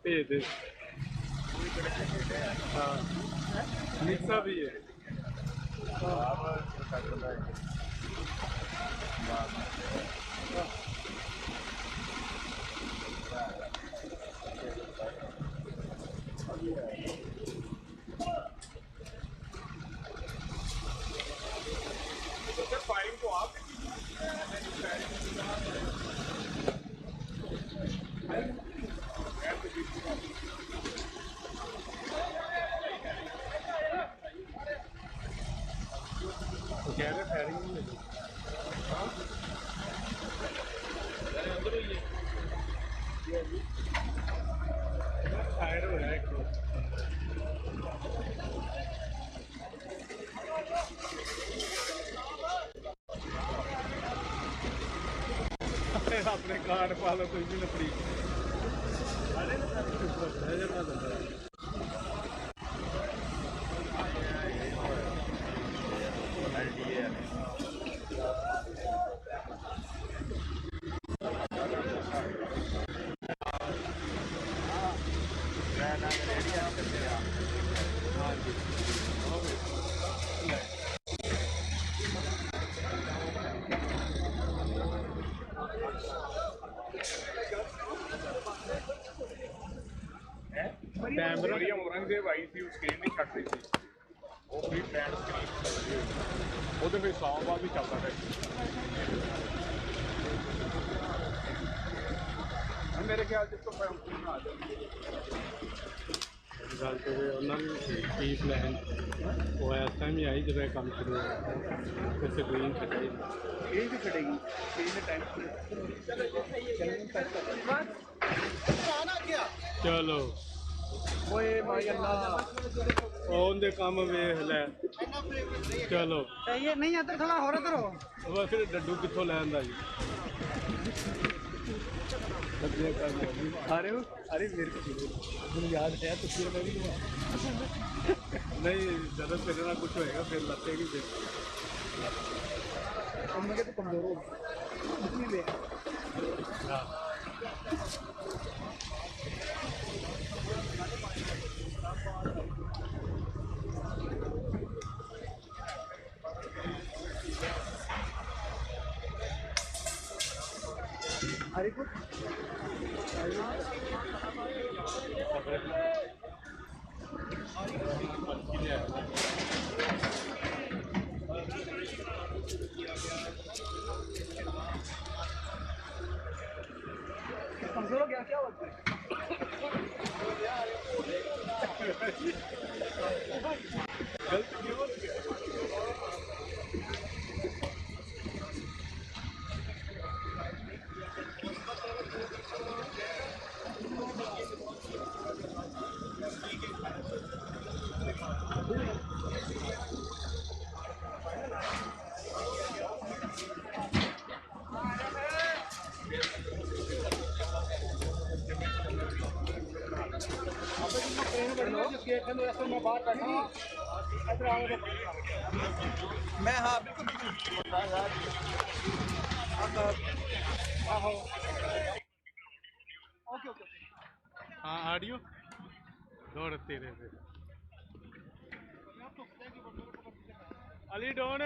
भेज दे। हाँ मिक्सा भी है। फायरिंग तो आप कह रहे फायरिंग नहीं लगी। हाँ अंदर ही है फायर हो रहा है। अपने कार्ड पा लो कोई भी लकड़ी। कैमरा औरंगजेब आई थी स्क्रीन नहीं छट रही थी वो भी फ्रेंड स्क्रीन वो फिर इस्लामाबाद भी चलता था। मेरे ख्याल से तो आ जाएगी गल तो उन्होंने की प्लान वो इस टाइम ही आई जब काम शुरू तो स्क्रीन छड़ी स्क्रीन भी छड़ेगी चलो ओए भाई अल्लाह ओंदे काम वेख ले चलो ये नहीं आता थोड़ा हो रहा तो वो फिर डड्डू कित्थों ले आंदा जी अरे अरे मेरे को याद है तो फिर मैं भी नहीं ज़्यादा तेरे ना कुछ होएगा फिर लगेगी फिर तो कमजोर हो हाँ अरे कुछ कमजोर हो गया क्या होता है गलत क्यों हो गया मैं हाँ बिल्कुल ओके ओके हाँ ऑडियो दौड़ तेरे पे अली डोन